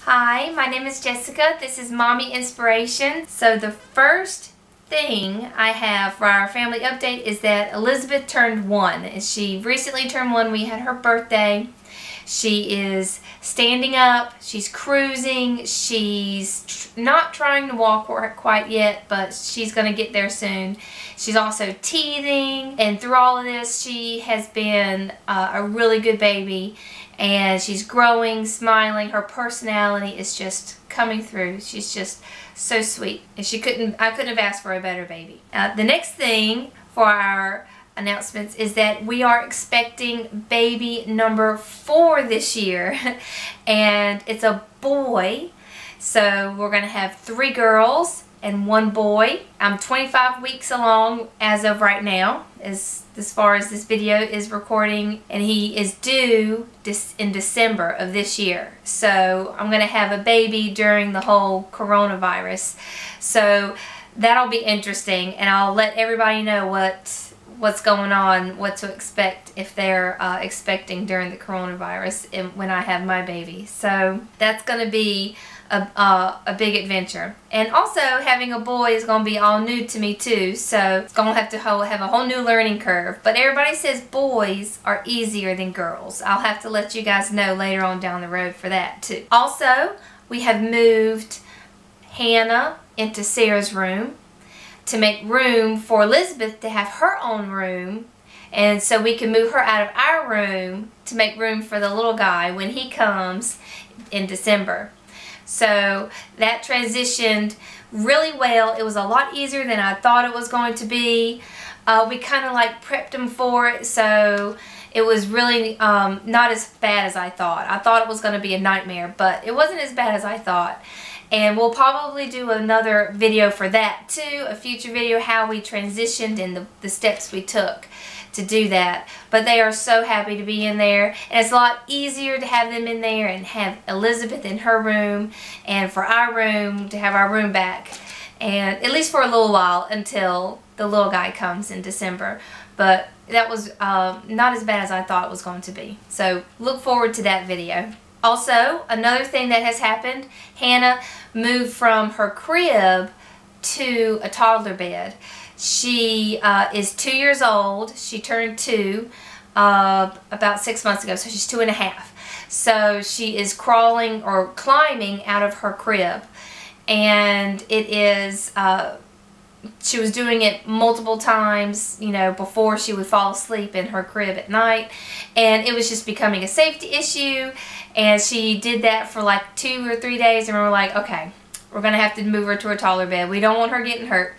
Hi, my name is Jessica. This is Mommy Inspiration. So the first thing I have for our family update is that Elizabeth turned 1. And she recently turned 1. We had her birthday. She is standing up. She's cruising. She's not trying to walk quite yet, but she's going to get there soon. She's also teething, and through all of this, she has been a really good baby. And she's growing, smiling. Her personality is just coming through. She's just so sweet. And I couldn't have asked for a better baby. The next thing for our announcements is that we are expecting baby number 4 this year. And it's a boy. So we're going to have 3 girls and 1 boy. I'm 25 weeks along as of right now, as far as this video is recording, and he is due in December of this year. So I'm going to have a baby during the whole coronavirus. So that'll be interesting, and I'll let everybody know what's going on, what to expect if they're expecting during the coronavirus when I have my baby. So that's going to be a big adventure. And also having a boy is going to be all new to me too, so it's going to have a whole new learning curve. But everybody says boys are easier than girls. I'll have to let you guys know later on down the road for that too. Also, we have moved Hannah into Sarah's room to make room for Elizabeth to have her own room, and so we can move her out of our room to make room for the little guy when he comes in December. So that transitioned really well. It was a lot easier than I thought it was going to be. We kind of like prepped him for it, so it was really not as bad as I thought. I thought it was going to be a nightmare, but it wasn't as bad as I thought. And we'll probably do another video for that too, a future video, how we transitioned and the steps we took to do that. But they are so happy to be in there, and it's a lot easier to have them in there and have Elizabeth in her room, and for our room to have our room back, and at least for a little while until the little guy comes in December. But that was not as bad as I thought it was going to be. So look forward to that video. Also, another thing that has happened, Hannah moved from her crib to a toddler bed. She is 2 years old. She turned 2 about 6 months ago, so she's 2.5. So she is crawling or climbing out of her crib, and it is she was doing it multiple times, you know, before she would fall asleep in her crib at night, and it was just becoming a safety issue. And she did that for like 2 or 3 days, and we were like, okay, we're gonna have to move her to a taller bed. We don't want her getting hurt,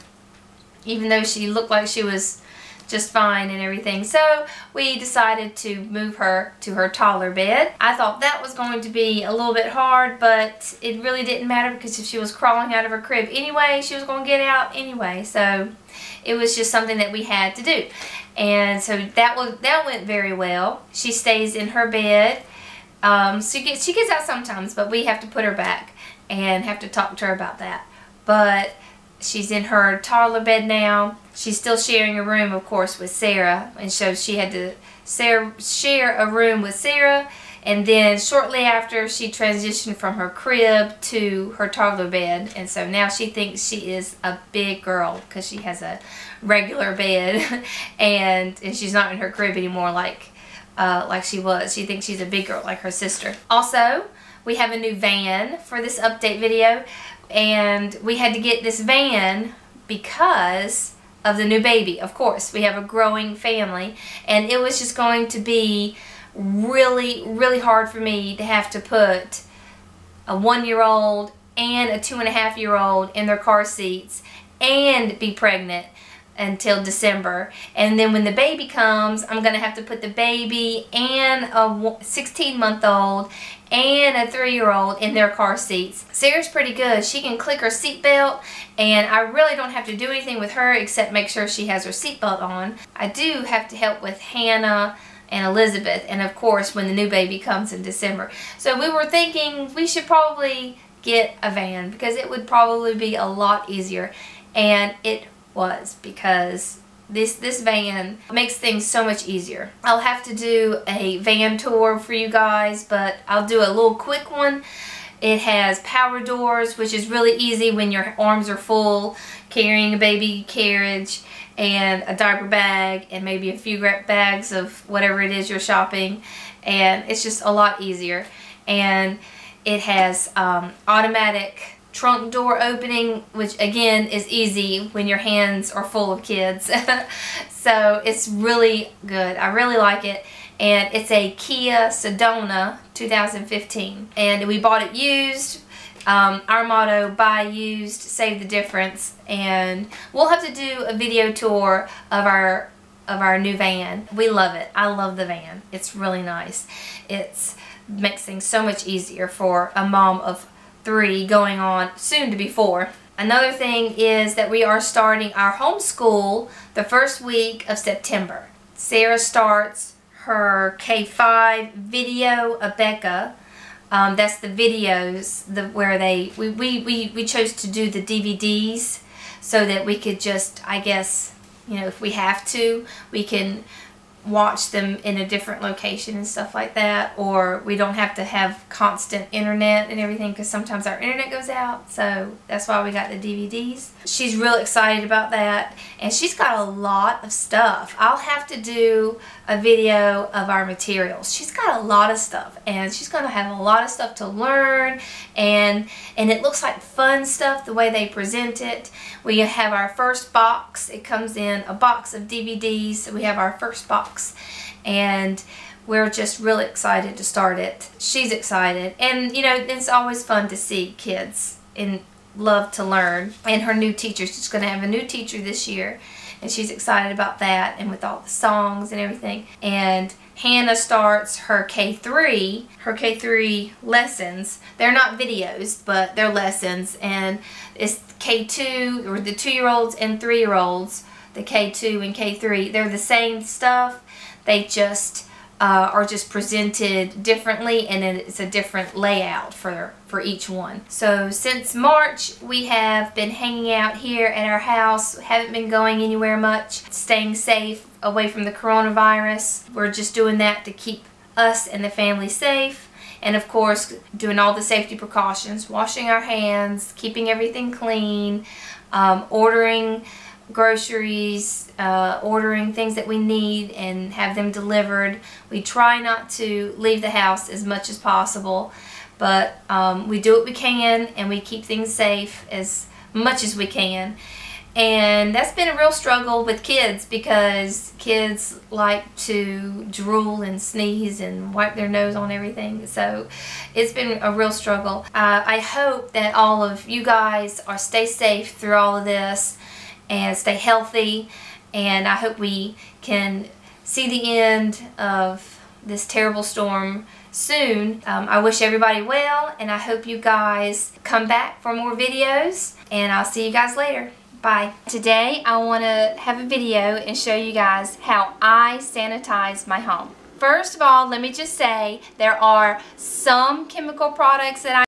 even though she looked like she was just fine and everything. So we decided to move her to her taller bed. I thought that was going to be a little bit hard, but it really didn't matter, because if she was crawling out of her crib anyway, she was going to get out anyway. So it was just something that we had to do. And so that went very well. She stays in her bed. She gets out sometimes, but we have to put her back and have to talk to her about that. But she's in her toddler bed now. She's still sharing a room, of course, with Sarah, and so she had to share a room with Sarah. And then shortly after, she transitioned from her crib to her toddler bed, and so now she thinks she is a big girl because she has a regular bed, and she's not in her crib anymore like she was. She thinks she's a big girl like her sister. Also, we have a new van for this update video, and we had to get this van because of the new baby. Of course, we have a growing family, and it was just going to be really, really hard for me to have to put a 1-year-old and a 2.5-year-old in their car seats and be pregnant until December. And then when the baby comes, I'm going to have to put the baby and a 16-month-old and a 3-year-old in their car seats. Sarah's pretty good. She can click her seatbelt, and I really don't have to do anything with her except make sure she has her seatbelt on. I do have to help with Hannah and Elizabeth, and of course when the new baby comes in December. So we were thinking we should probably get a van, because it would probably be a lot easier, and it was, because this van makes things so much easier. I'll have to do a van tour for you guys, but I'll do a little quick one It has power doors, which is really easy when your arms are full, carrying a baby carriage and a diaper bag and maybe a few bags of whatever it is you're shopping, and it's just a lot easier. And it has automatic trunk door opening, which again is easy when your hands are full of kids. So it's really good. I really like it. And it's a Kia Sedona 2015, and we bought it used. Our motto, buy used, save the difference. And we'll have to do a video tour of our new van. We love it. I love the van. It's really nice. It makes things so much easier for a mom of 3 going on soon to be 4. Another thing is that we are starting our homeschool the first week of September. Sarah starts her K5 video Abeka. That's the videos where we chose to do the DVDs so that we could just, I guess, you know, if we have to, we can watch them in a different location and stuff like that, or we don't have to have constant internet and everything, because sometimes our internet goes out. So that's why we got the DVDs. She's real excited about that, and she's got a lot of stuff. I'll have to do a video of our materials. She's got a lot of stuff, and she's going to have a lot of stuff to learn, and it looks like fun stuff the way they present it. We have our first box. It comes in a box of DVDs, so we have our first box, and we're just really excited to start it. She's excited, and you know, it's always fun to see kids and love to learn. And her new teacher, she's going to have a new teacher this year, and she's excited about that, and with all the songs and everything. And Hannah starts her K3 lessons. They're not videos, but they're lessons, and it's K2, or the 2-year-olds and 3-year-olds, the K2 and K3. They're the same stuff. They just are just presented differently, and it's a different layout for each one. So since March, we have been hanging out here at our house. Haven't been going anywhere much, staying safe away from the coronavirus. We're just doing that to keep us and the family safe, and of course doing all the safety precautions, washing our hands, keeping everything clean, ordering groceries, ordering things that we need and have them delivered. We try not to leave the house as much as possible, but we do what we can, and we keep things safe as much as we can. And that's been a real struggle with kids, because kids like to drool and sneeze and wipe their nose on everything. So it's been a real struggle. I hope that all of you guys stay safe through all of this and stay healthy, and I hope we can see the end of this terrible storm soon. I wish everybody well, and I hope you guys come back for more videos, and I'll see you guys later. Bye. Today I want to have a video and show you guys how I sanitize my home. First of all, let me just say there are some chemical products that I